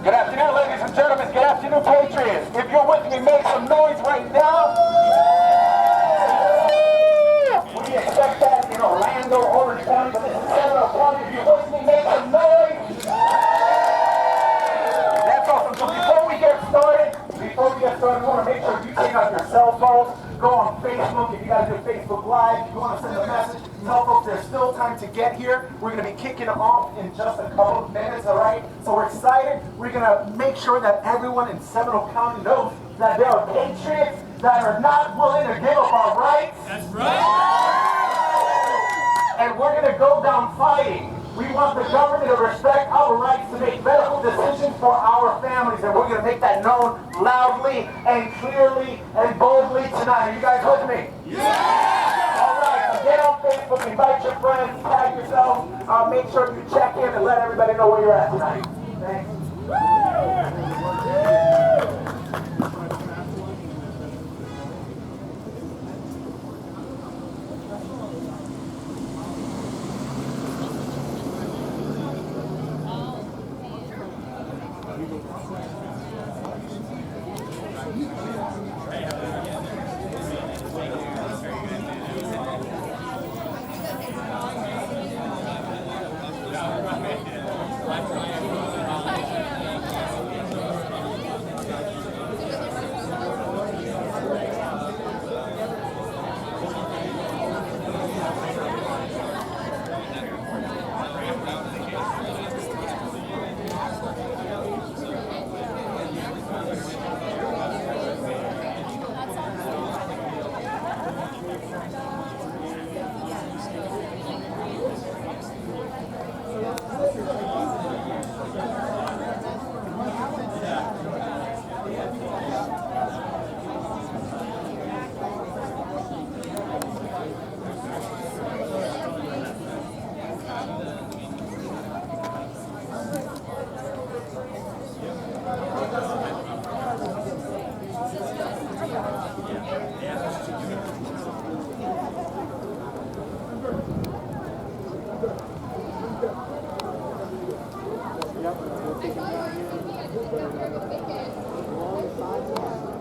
Good afternoon, ladies and gentlemen. Good afternoon, Patriots. If you're with me, make some noise right now. We expect that in Orlando, Orange County, but this is Seminole County. If you're with me, make some noise. That's awesome. So before we get started, we want to make sure you take out your cell phones. Go on Facebook. If you guys do Facebook Live, if you want to send a message, tell folks there's still time to get here. We're going to be kicking off in just a couple of minutes, all right? So we're excited. We're going to make sure that everyone in Seminole County knows that there are patriots that are not willing to give up our rights. That's right. And we're going to go down fighting. We want the government to respect our rights to make medical decisions for our families, and we're going to make that known loudly and clearly and boldly tonight. Are you guys with me? Yeah! All right, so get on Facebook, invite your friends, tag yourself, make sure you check in and let everybody know where you're at tonight. Thanks.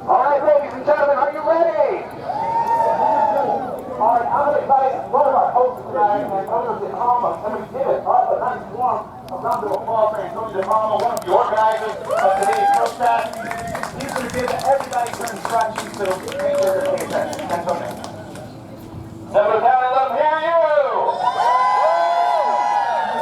All right, ladies and gentlemen, are you ready? All right, I'm going to invite one of our hosts tonight, and others at home. I'm going to give it up a nice warm round of applause for Antonio DePalma, one of the organizers of today's protest. He's going to give everybody some instructions, so make sure to pay attention. Antonio. Seminole County, let them hear you!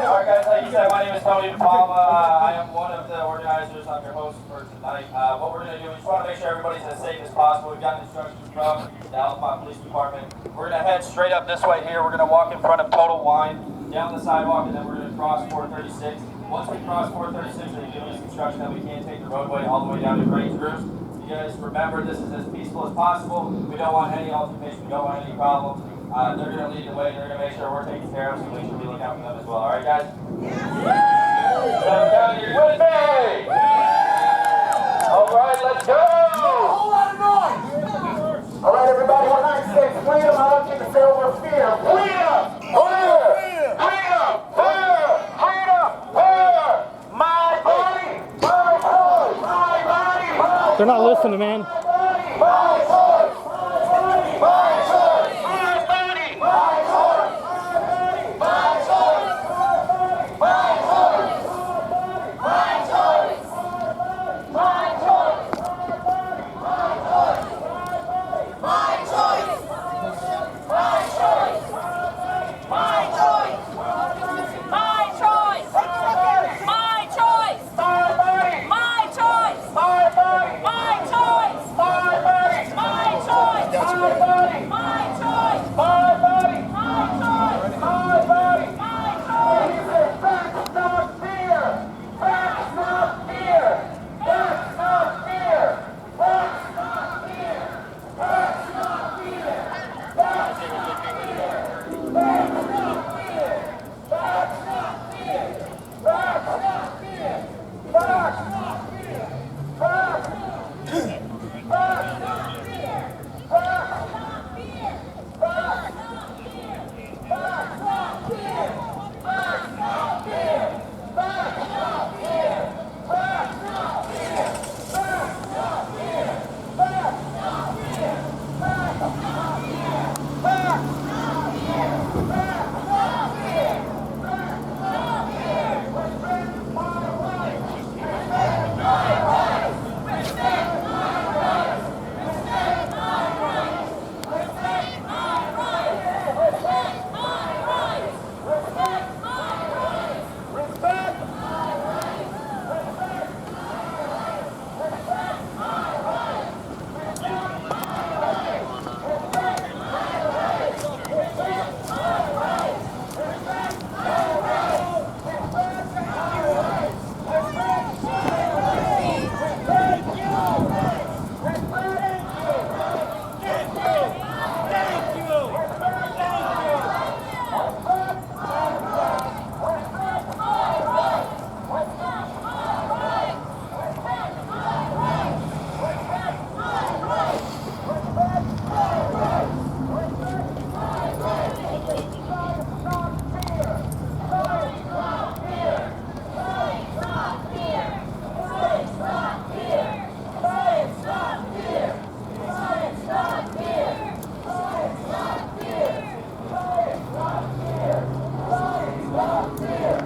All right, guys, like you said, my name is Tony DePalma. I am one of the organizers. I'm your host for tonight. What we're going to do, we just want to make sure everybody's as safe as possible. We've got instructions from the Altamonte Police Department. We're going to head straight up this way here. We're going to walk in front of Total Wine, down the sidewalk, and then we're going to cross 436. Once we cross 436, they're giving us instruction that we can't take the roadway all the way down to Grange Grooves. You guys remember, this is as peaceful as possible. We don't want any altercation. We don't want any problems. They're going to lead the way. They're going to make sure we're taken care of, so make sure we look out for them as well. All right, guys? Yeah. Are you with me? All right, let's go. Whole lot of noise. All right, everybody, when I say freedom, I want you to say over fear. Freedom! Fear! Freedom! Fear! Freedom! Fear! My body! My choice! My body! My They're not listening, man. body! My choice! My choice! My body! My choice! My choice! My choice! My choice! My choice! My choice! My choice! My choice! My choice! My choice! My body! My choice! My body! My choice! My body! My choice! My body! My choice! My body! My choice! My body! My choice! He said, that's not fear! That's not fear! That's not fear! That's not fear! That's not fear! That's not fear! That's not fear! That's not fear! That's not fear! That's not fear! That's not fear!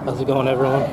How's it going, everyone?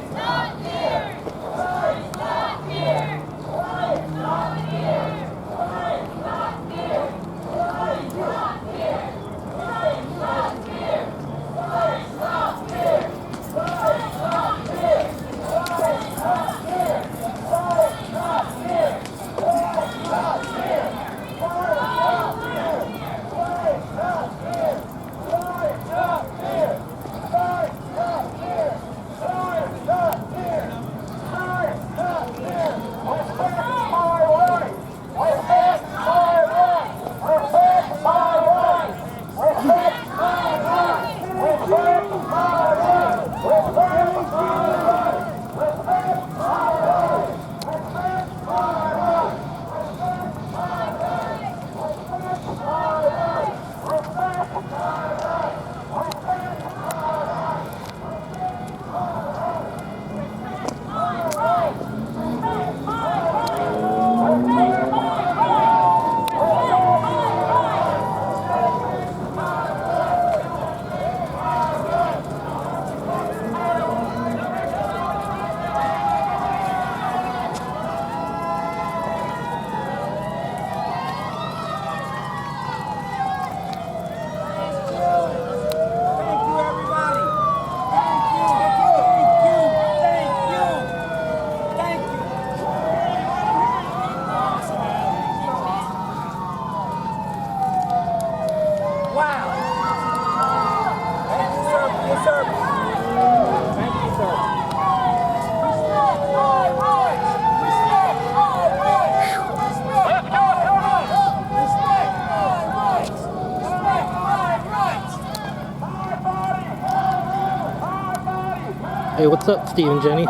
Hey, what's up, Steve and Jenny?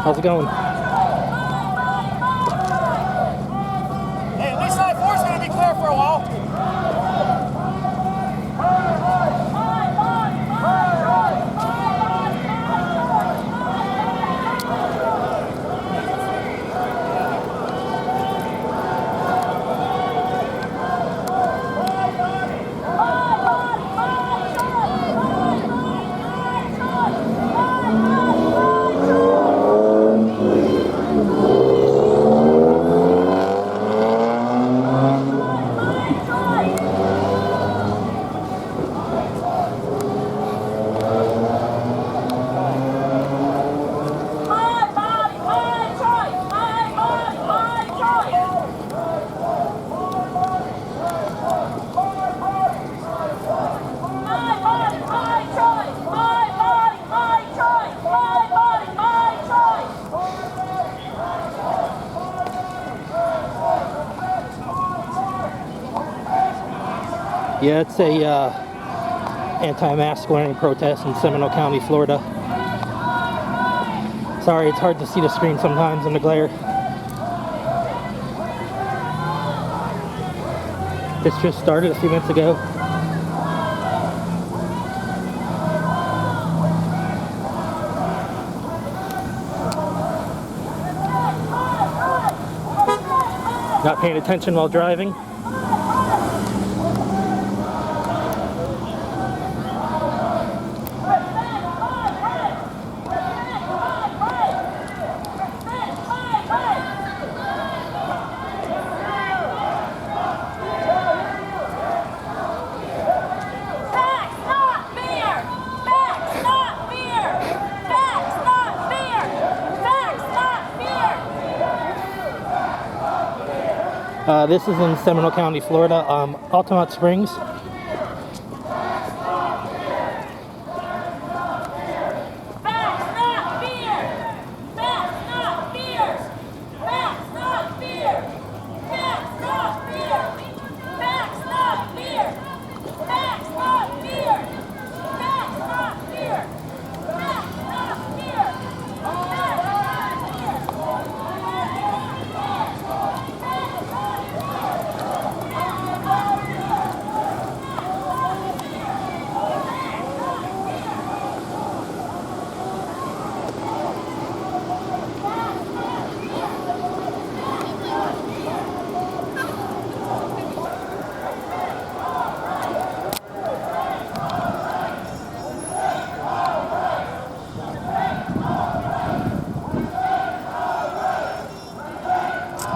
How's it going? Hey, at least side 4's going to be clear for a while. Yeah, it's a anti-mask wearing protest in Seminole County, Florida. Sorry, it's hard to see the screen sometimes in the glare. This just started a few minutes ago. Not paying attention while driving. This is in Seminole County, Florida, Altamonte Springs.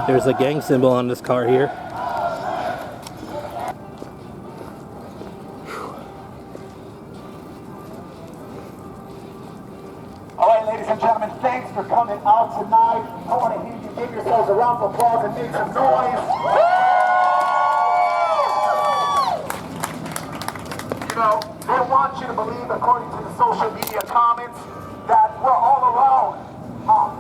There's a gang symbol on this car here. All right, ladies and gentlemen, thanks for coming out tonight. I want to hear you give yourselves a round of applause and make some noise. You know, they want you to believe, according to the social media comments, that we're all alone.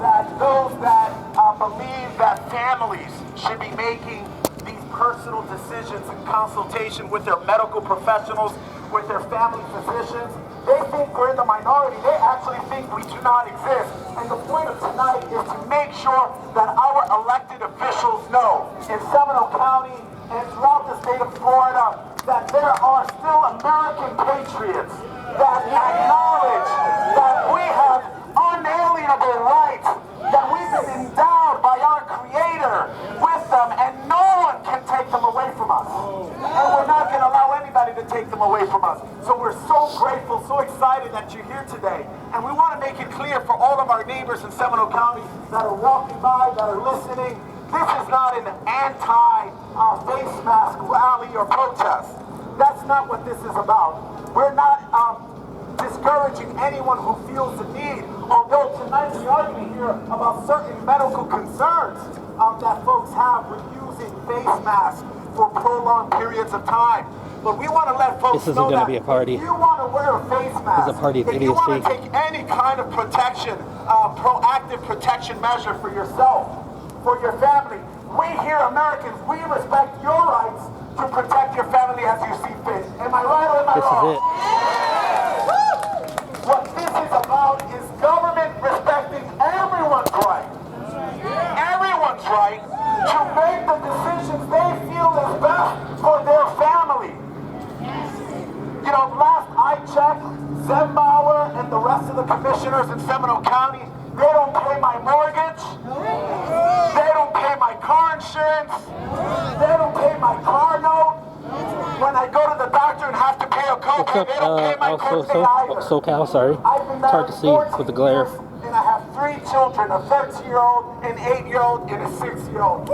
That those that believe that families should be making these personal decisions in consultation with their medical professionals, with their family physicians, they think we're in the minority. They actually think we do not exist. And the point of tonight is to make sure that our elected officials know in Seminole County and throughout the state of Florida that there are still American patriots that acknowledge that we have unalienable rights, that we've been endowed by our Creator with them, and no one can take them away from us. And we're not going to allow anybody to take them away from us. So we're so grateful, so excited that you're here today. And we want to make it clear for all of our neighbors in Seminole County that are walking by, that are listening, this is not an anti-face mask rally or protest. That's not what this is about. We're not discouraging anyone who feels the need, although tonight we are going to hear about certain medical concerns that folks have with using face masks for prolonged periods of time. But we want to let folks This isn't know going to that be a party. if you want to wear a face mask, This is a party of if you want to idiocy. take any kind of protection, proactive protection measure for yourself, for your family, we here Americans, we respect your rights to protect your family as you see fit. Am I right or am I This wrong? is it. What check, Zembauer and the rest of the commissioners in Seminole County, they don't pay my mortgage, they don't pay my car insurance, they don't pay my car note. When I go to the doctor and have to pay a copay, they don't pay my copay either. SoCal, sorry. It's hard to see with the glare. And I have 3 children, a 13-year-old, an 8-year-old, and a 6-year-old.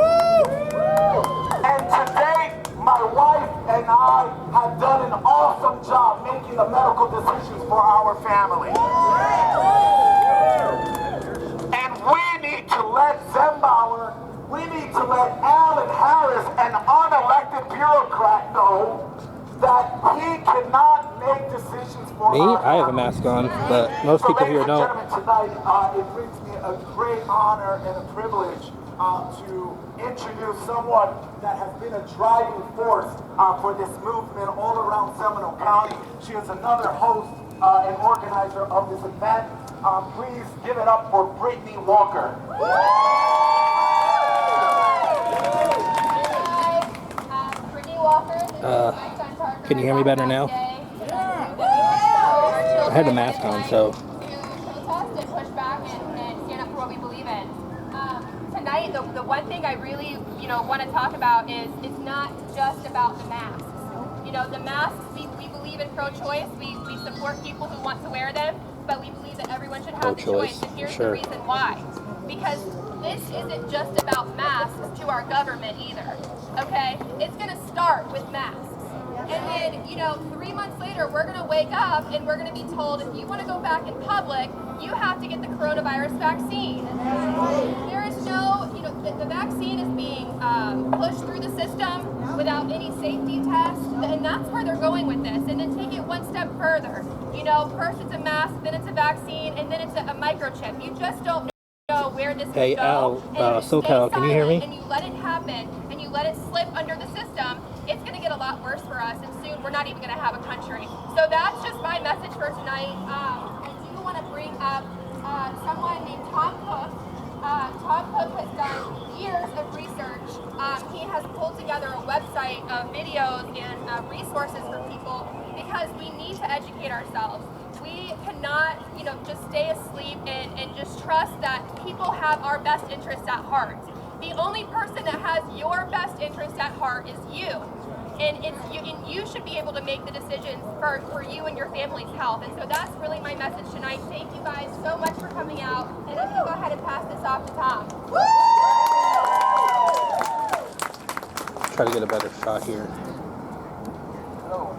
And today, my wife and I have done an awesome job making the medical decisions for our family. And we need to let Zembauer, we need to let Alan Harris, an unelected bureaucrat, know that he cannot make decisions for Me? our I have a family. mask on, but most people here don't. Ladies and gentlemen, tonight, it brings me a great honor and a privilege to introduce someone that has been a driving force for this movement all around Seminole County. She is another host and organizer of this event. Please give it up for Brittany Walker. Brittany Walker. Can you hear me better now? I had the mask on, so. To protest and push back and stand up for what we believe in. Tonight, the one thing I really, want to talk about is it's not just about the masks. The masks, we believe in pro-choice. We support people who want to wear them, but we believe that everyone should have the choice. And here's the reason why. Because this isn't just about masks to our government either. Okay? It's going to start with masks. And then, 3 months later, we're going to wake up and we're going to be told, if you want to go back in public, you have to get the coronavirus vaccine. There is no, the vaccine is being pushed through the system without any safety tests, and that's where they're going with this. And then take it one step further. First it's a mask, then it's a vaccine, and then it's a microchip. You just don't know where this Hey, will go. Al, SoCal, can you hear me? And you let it happen, and you let it slip under the system, it's going to get a lot worse for us, and soon we're not even going to have a country. So that's just my message for tonight. I do want to bring up someone named Tom Cook. Tom Cook has done years of research. He has pulled together a website of videos and resources for people because we need to educate ourselves. We cannot, just stay asleep and just trust that people have our best interests at heart. The only person that has your best interest at heart is you. And you should be able to make the decisions for you and your family's health. And so that's really my message tonight. Thank you guys so much for coming out. And I'm going to go ahead and pass this off to Tom. Try to get a better shot here. So,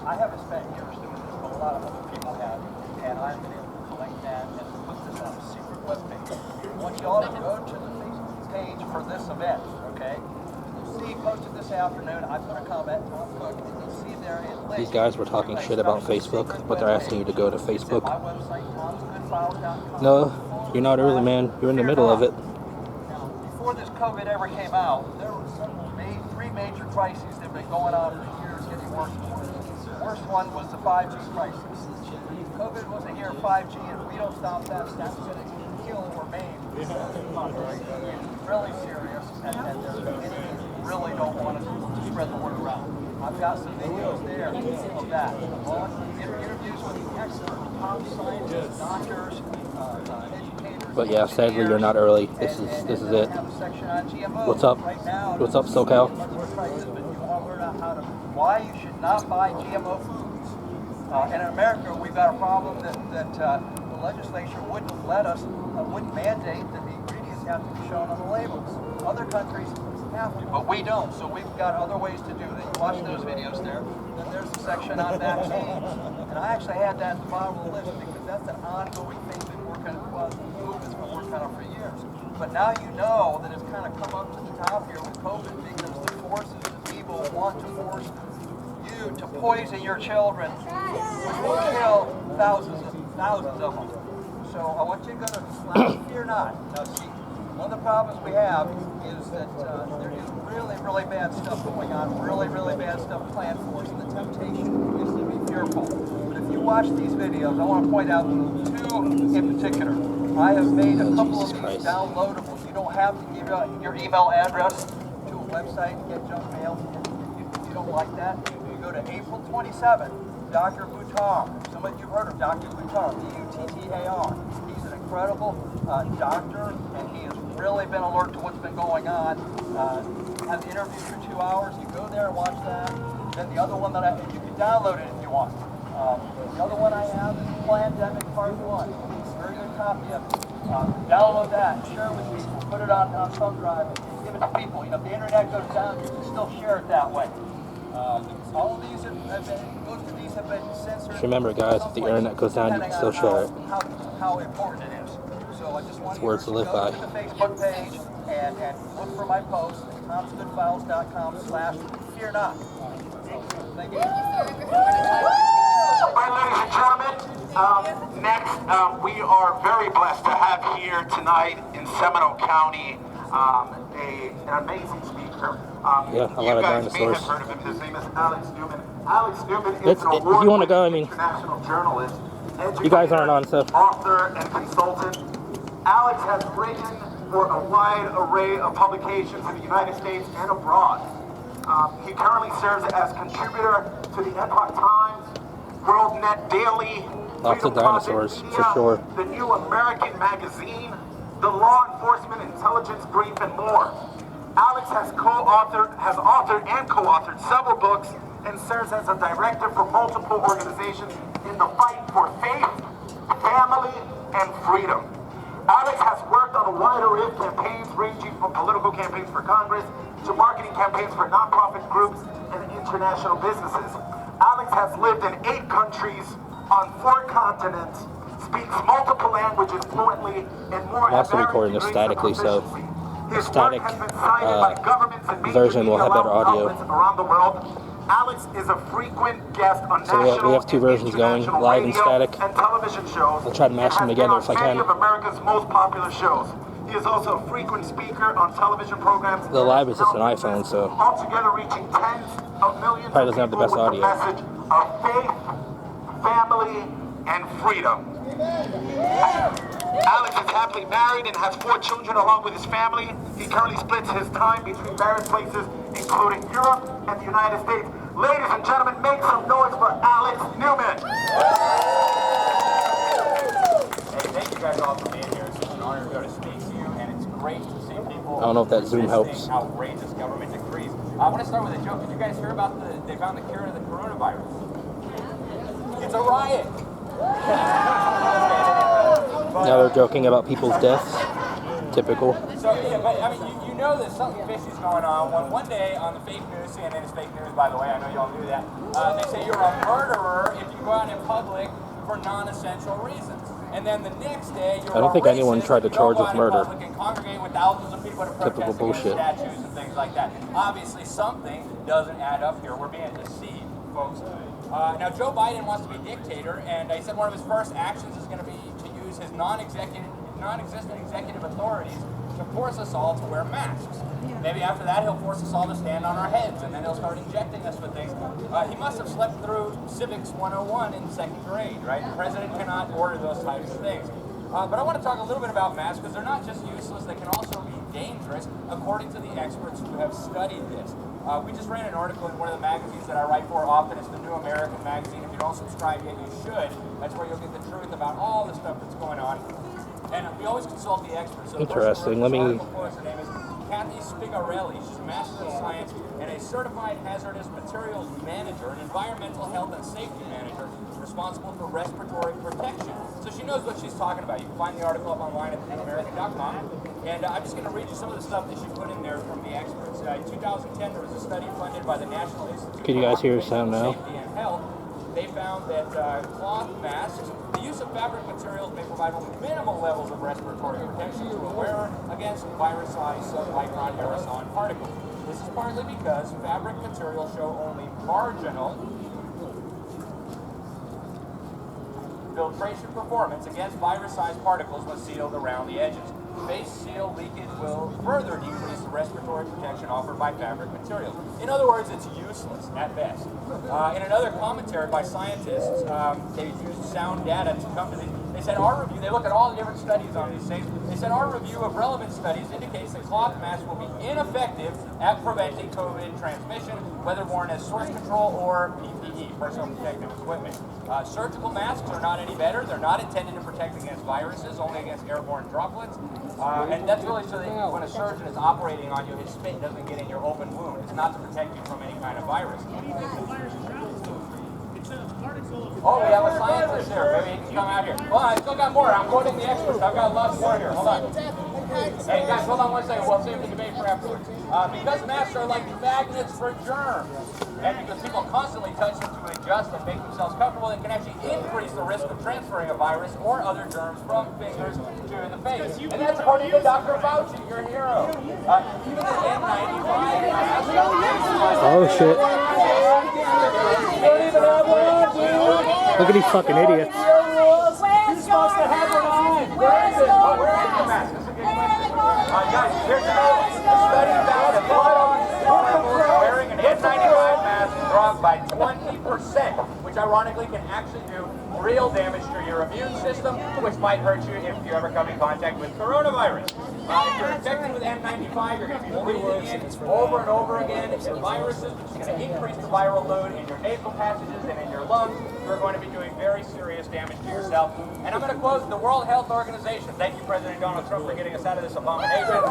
I haven't spent years doing this, but a lot of other people have. And I've been able to collect that and put this on a secret webpage. I want you all to go to the Facebook page for this event, okay? See, posted this afternoon, I put a comment, Tom Cook, and you'll see there in links. These guys were talking shit about Facebook, but they're asking you to go to Facebook. My website, tomsgoodfiles.com. No, you're not early, man. You're in the middle of it. Now, before this COVID ever came out, there were three major crises that have been going on for years, getting worse and worse. The worst one was the 5G crisis. COVID wasn't here, 5G, and if we don't stop that, that's going to kill or maim. It's really serious, and really don't want to spread the word around. I've got some videos there of that. Interviews with experts, top scientists, doctors, educators. But yeah, sadly you're not early. This is it. What's up? What's up, SoCal? Why you should not buy GMO foods. And in America, we've got a problem that the legislature wouldn't mandate that the ingredients have to be shown on the labels. Other countries have to, but we don't. So we've got other ways to do that. You watch those videos there. Then there's a section on vaccines, and I actually had that at the bottom of the list because that's an ongoing thing that movement's been working on for years. But now you know that it's kind of come up to the top here with COVID because the forces of evil want to force you to poison your children, which will kill thousands of them. So I want you to go to fear not. Now see, one of the problems we have is that there is really, really bad stuff going on, really, really bad stuff planned for us, and the temptation is to be fearful. But if you watch these videos, I want to point out two in particular. I have made a couple of these downloadable. You don't have to give your email address to a website to get junk mail. If you don't like that, you go to April 27th. Dr. Buttar. Some of you have heard of Dr. Buttar, B-U-T-T-A-R. He's an incredible doctor, and he has really been alert to what's been going on. Have the interview for 2 hours. You go there and watch that. Then the other one that you can download it if you want. The other one I have is Plandemic Part 1. Very good copy of it. Download that, share it with people, put it on thumb drive, and give it to people. You know, if the internet goes down, you can still share it that way. All of these have been, most of these have been censored. Just remember, guys, if the internet goes down, you can still share it. How important it is. So I just want you Words to live by. go to the Facebook page and look for my post at tomsgoodfiles.com/fear-not. Thank you. All right, ladies and gentlemen, next, we are very blessed to have here tonight in Seminole County an amazing speaker. Yeah, a lot of dinosaurs. You guys may have heard of him. His name is Alex Newman. Alex Newman is If an you wanna go, I award-winning mean, international journalist, you guys aren't on, so. author, and consultant. Alex has written for a wide array of publications in the United States and abroad. He currently serves as contributor to the Epoch Times, WorldNet Daily, Lots of Freedom Project dinosaurs, Media, for sure. The New American Magazine, the Law Enforcement Intelligence Brief, and more. Alex has authored and co-authored several books and serves as a director for multiple organizations in the fight for faith, family, and freedom. Alex has worked on a wide array of campaigns ranging from political campaigns for Congress to marketing campaigns for nonprofit groups and international businesses. Alex has lived in 8 countries on 4 continents, speaks multiple languages fluently, and more. I'm also recording this statically, so the static version will have better audio. Around the world. Alex is a frequent guest on So we have 2 versions going, live and static. and television shows. I'll try to mash them together if I Many can. of America's most popular shows. He is also a frequent speaker on television programs. The live is just an iPhone, so Altogether reaching tens of millions probably of doesn't have the people best with audio. the message of faith, family, and freedom. Alex is happily married and has 4 children along with his family. He currently splits his time between various places, including Europe and the United States. Ladies and gentlemen, make some noise for Alex Newman. Hey, thank you guys all for being here. It's an honor to be able to speak to you, and it's great to see people. I don't know if that Zoom helps. Outrageous government decrees. I want to start with a joke. Did you guys hear about they found the cure to the coronavirus? It's a riot. now they're joking about people's deaths. Typical. So yeah, but I mean, you know there's something fishy's going on. One day on the fake news, CNN is fake news, by the way. I know y'all knew that. They say you're a murderer if you go out in public for non-essential reasons. And then the next day, you're I don't think anyone tried to charge with murder. And congregate with thousands of people to protest Typical bullshit. statues and things like that. Obviously, something doesn't add up here. We're being deceived, folks. Now, Joe Biden wants to be dictator, and he said one of his first actions is going to be to use his non-existent executive authorities to force us all to wear masks. Maybe after that, he'll force us all to stand on our heads, and then he'll start injecting us with things. He must have slept through Civics 101 in 2nd grade, right? The president cannot order those types of things. But I want to talk a little bit about masks, because they're not just useless, they can also be dangerous, according to the experts who have studied this. We just ran an article in one of the magazines that I write for often. It's the New American Magazine. If you don't subscribe yet, you should. That's where you'll get the truth about all the stuff that's going on. And we always consult the experts. So Interesting. Let me. her name is Kathy Spigarelli. She's a Master of Science and a Certified Hazardous Materials Manager, an Environmental Health and Safety Manager, responsible for respiratory protection. So she knows what she's talking about. You can find the article up online at newamerican.com. And I'm just going to read you some of the stuff that she put in there from the experts. In 2010, there was a study funded by the National Institute Can you guys hear sound now? Safety and Health. They found that cloth masks, the use of fabric materials may provide only minimal levels of respiratory protection to a wearer against virus-sized submicron aerosol particles. This is partly because fabric materials show only marginal filtration performance against virus-sized particles when sealed around the edges. face seal leakage will further decrease the respiratory protection offered by fabric materials. In other words, it's useless at best. In another commentary by scientists, they used sound data to come to these. They said our review, they looked at all the different studies on these things. They said our review of relevant studies indicates that cloth masks will be ineffective at preventing COVID transmission, whether worn as source control or PPE, personal protective equipment. Surgical masks are not any better. They're not intended to protect against viruses, only against airborne droplets. And that's really so that when a surgeon is operating on you, his spit doesn't get in your open wound. It's not to protect you from any kind of virus. Oh, we have a scientist here. Maybe he can come out here. Well, I still got more. I'm quoting the experts. I've got lots more here. Hold on. Hey, guys, hold on one second. We'll save the debate for afterwards. Because masks are like magnets for germs, and because people constantly touch them to adjust and make themselves comfortable, it can actually increase the risk of transferring a virus or other germs from fingers to the face. And that's according to Dr. Fauci, your hero. Even the N95 mask. Oh shit. Look at these fucking idiots. You're supposed to have one on. Where is the mask? Guys, here's a study found that people wearing an N95 mask dropped by 20%, which ironically can actually do real damage to your immune system, which might hurt you if you ever come in contact with coronavirus. If you're infected with N95, you're going to be breathing in over and over again viruses, which is going to increase the viral load in your nasal passages and in your lungs. You're going to be doing very serious damage to yourself. And I'm going to quote the World Health Organization. Thank you, President Donald Trump, for getting us out of this abomination.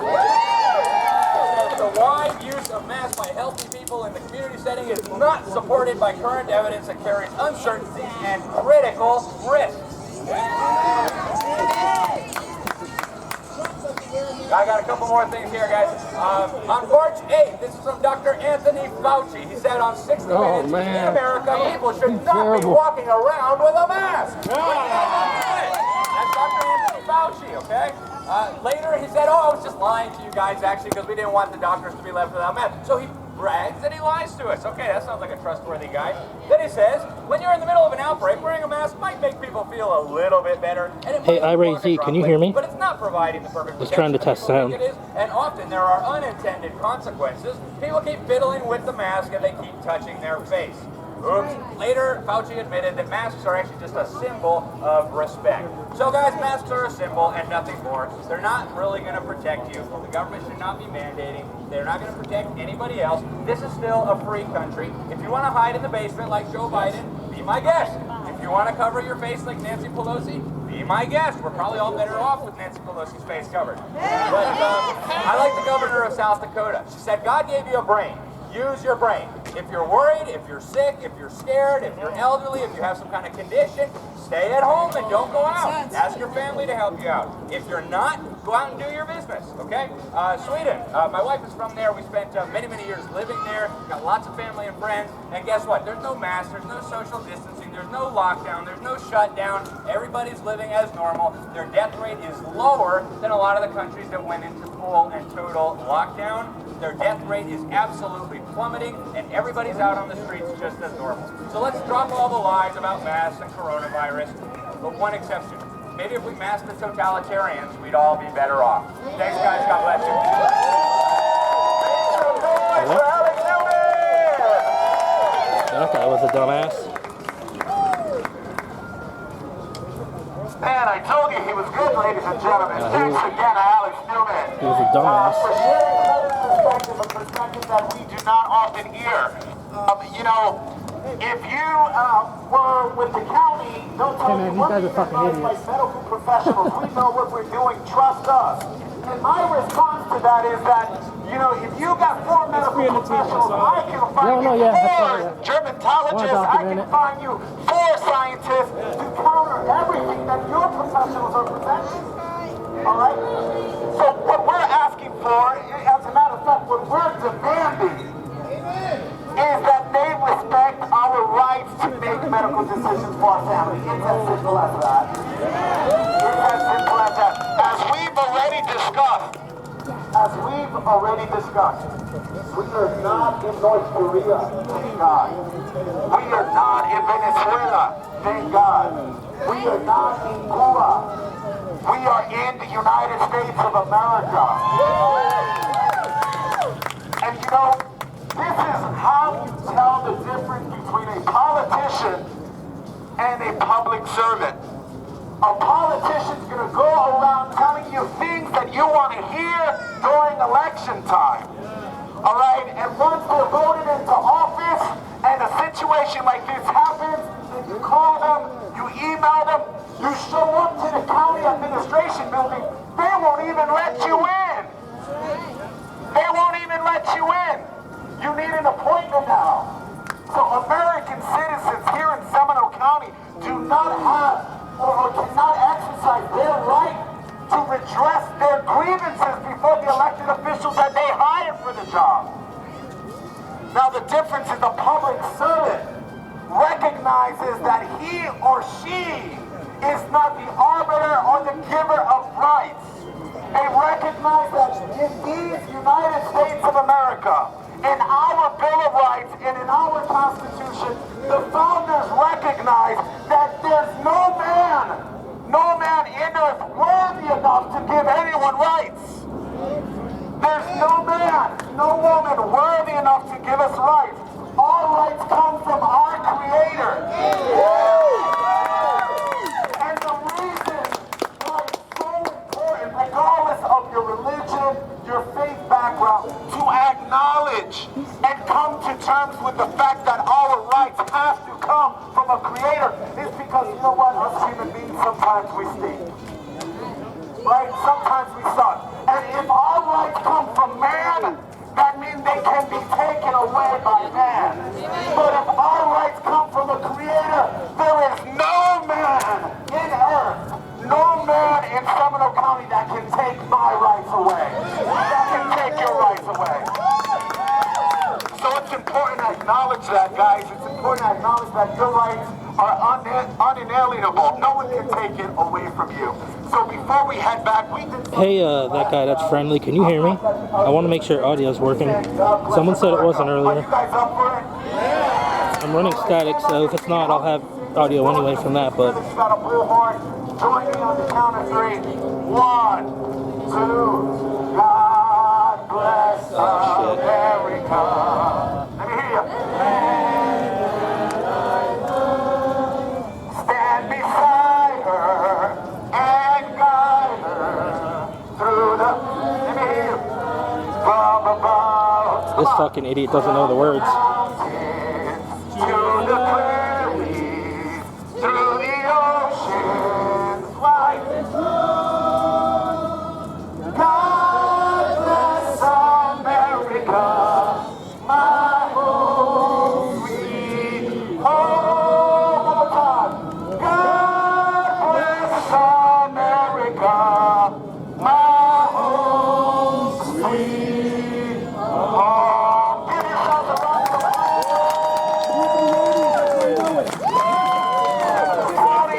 The wide use of masks by healthy people in the community setting is not supported by current evidence and carries uncertainty and critical risks. I got a couple more things here, guys. On March 8th, this is from Dr. Anthony Fauci. He said on 60 Minutes, in America, people should not be walking around with a mask. That's Dr. Anthony Fauci, okay? Later, he said, I was just lying to you guys, actually, because we didn't want the doctors to be left without masks. So he brags and he lies to us. Okay, that sounds like a trustworthy guy. Then he says, when you're in the middle of an outbreak, wearing a mask might make people feel a little bit better. And it hey, iRayZ, can you hear me? But it's not providing the perfect I was trying to test sound. And often there are unintended consequences. People keep fiddling with the mask and they keep touching their face. Oops. Later, Fauci admitted that masks are actually just a symbol of respect. So guys, masks are a symbol and nothing more. They're not really going to protect you. The government should not be mandating. They're not going to protect anybody else. This is still a free country. If you want to hide in the basement like Joe Biden, be my guest. If you want to cover your face like Nancy Pelosi, be my guest. We're probably all better off with Nancy Pelosi's face covered. But I like the governor of South Dakota. She said, God gave you a brain. Use your brain. If you're worried, if you're sick, if you're scared, if you're elderly, if you have some kind of condition, stay at home and don't go out. Ask your family to help you out. If you're not, go out and do your business, okay? Sweden, my wife is from there. We spent many, many years living there. Got lots of family and friends. And guess what? There's no mask, there's no social distancing, there's no lockdown, there's no shutdown. Everybody's living as normal. Their death rate is lower than a lot of the countries that went into full and total lockdown. Their death rate is absolutely plummeting, and everybody's out on the streets just as normal. So let's drop all the lies about masks and coronavirus, but one exception. Maybe if we masked the totalitarians, we'd all be better off. Thanks, guys. God bless you. That guy was a dumbass. Man, I told you he was good, ladies and gentlemen. Thanks again, Alex Newman. He was a dumbass. For sharing another perspective that we do not often hear. You know, if you were with the county, they'll tell you we're being like medical professionals. We know what we're doing. Trust us. And my response to that is that, you know, if you got 4 medical professionals, I can find you 4 dermatologists, I can find you 4 scientists to counter everything that your professionals are presenting. All right? So what we're asking for, as a matter of fact, what we're demanding is that they respect our rights to make medical decisions for our family. It's as simple as that. It's as simple as that. As we've already discussed, we are not in North Korea, thank God. We are not in Venezuela, thank God. We are not in Cuba. We are in the United States of America. And you know, this is how you tell the difference between a politician and a public servant. A politician's gonna go around telling you things that you want to hear during election time. All right, and once they're voted into office and a situation like this happens, then you call them, you email them, you show up to the county administration building, they won't even let you in. They won't even let you in. You need an appointment now. So American citizens here in Seminole County do not have or cannot exercise their right to redress their grievances before the elected officials that they hire for the job. Now the difference is the public servant recognizes that he or she is not the arbiter or the giver of rights. They recognize that in these United States of America, in our Bill of Rights and in our Constitution, the founders recognize that there's no man in earth worthy enough to give anyone rights. There's no man, no woman worthy enough to give us rights. All rights come from our Creator. And the reason why it's so important, regardless of your religion, your faith background, to acknowledge and come to terms with the fact that our rights have to come from a Creator is because, you know what, us human beings, sometimes we stink. Right? Sometimes we suck. And if our rights come from man, that means they can be taken away by man. But if our rights come from a Creator, there is no man in earth, no man in Seminole County that can take my rights away. That can take your rights away. So it's important to acknowledge that, guys. It's important to acknowledge that your rights are unalienable. No one can take it away from you. So before we head back, we did... Hey, that guy that's friendly, can you hear me? I want to make sure audio's working. Someone said it wasn't earlier. Are you guys up for it? I'm running static, so if it's not, I'll have audio anyway from that, but... You got a blue horn. Join me on the count of 3. 1, 2, God bless America. Let me hear you. Stand beside her and guide her through the... Let me hear you. From above. This fucking idiot doesn't know the words. To the prairies, through the oceans wide. God bless America, my home sweet home. One more time. God bless America, my home sweet home. Give yourselves a round of applause.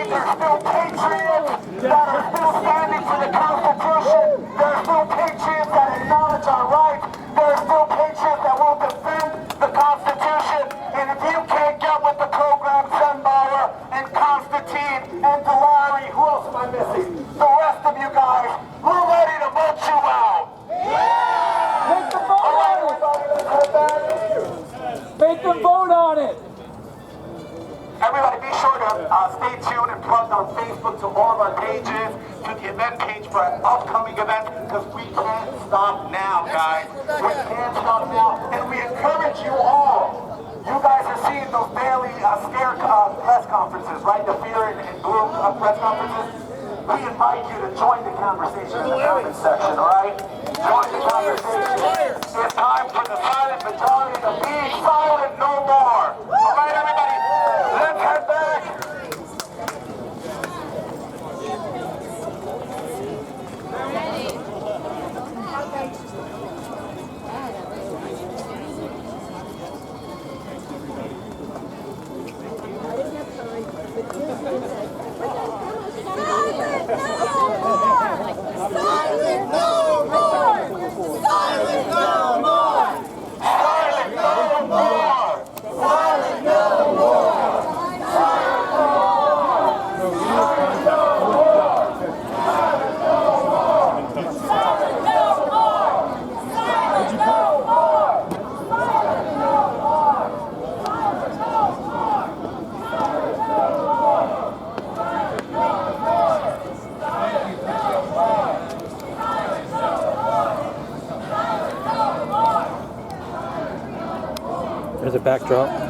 There's still patriots that are still standing for the Constitution. There's still patriots that acknowledge our rights. There's still patriots that will defend the Constitution. And if you can't get with the program, Sunbauer and Constantine and Delary, who else am I missing? The rest of you guys, we're ready to vote you out. Take the vote on it. Everybody, let's head back. Make them vote on it. Everybody, be sure to stay tuned and plug on Facebook to all of our pages, to the event page for upcoming events, because we can't stop now, guys. We can't stop now, and we encourage you all. You guys are seeing those daily scare press conferences, right? The fear and gloom press conferences. We invite you to join the conversation in the comment section, all right? Join the conversation. It's time for the silent majority to be silent no more. All right, everybody, let's head back. Silent no more! Silent no more! Silent no more! Silent no more! Silent no more! Silent no more! Silent no more! There's a backdrop.